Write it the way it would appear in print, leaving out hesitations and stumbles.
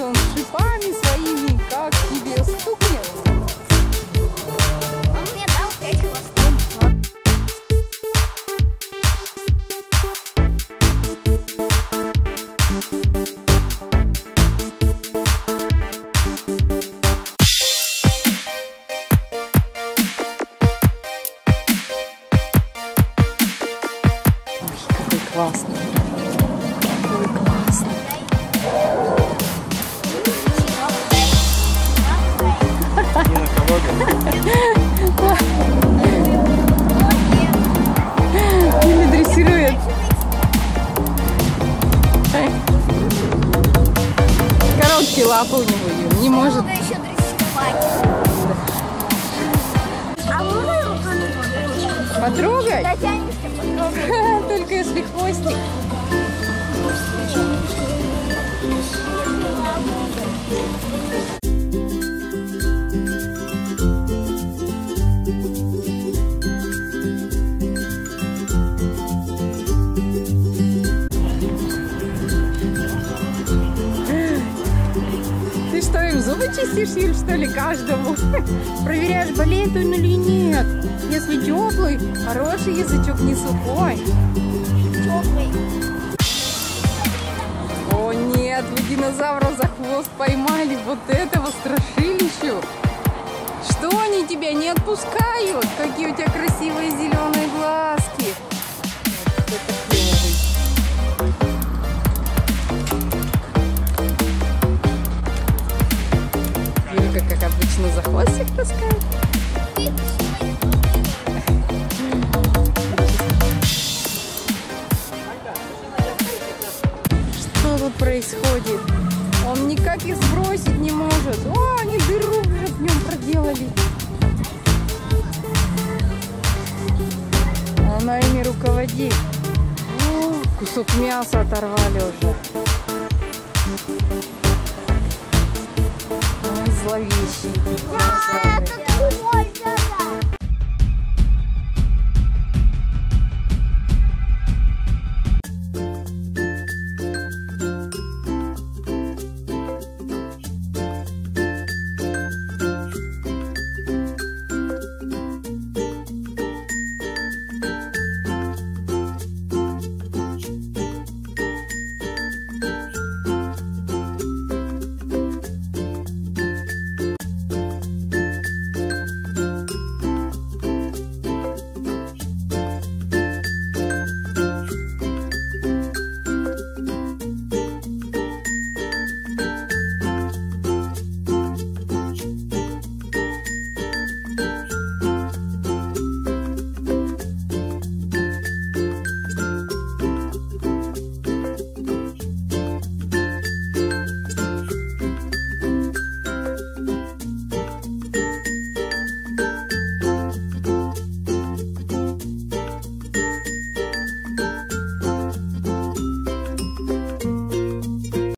Он шипами своими, как тебе стукнет. Он мне дал 5 хвостов. Ой, какой классный. Какой классный. Или дрессирует. Короткие лапы у него, не может. Надо еще дрессировать. А можно руками Потрогать? дотянешься, потрогай. Только если хвостик. Ты что, им зубы чистишь, Юль, что ли, каждому? Проверяешь, болеет он или нет. Если теплый, хороший язычок, не сухой. Теплый. О нет, вы динозавра за хвост поймали, вот этого страшилищу. Что они тебя не отпускают? Какие у тебя красивые зеленые глазки. Вот это клевый. Юлька, как обычно, за хвостик таскает. Что тут происходит? Он никак их сбросить не может. О, они дыру уже в нем проделали. Она ими руководит. О, кусок мяса оторвали уже. Ой, зловещий. Это твой, да.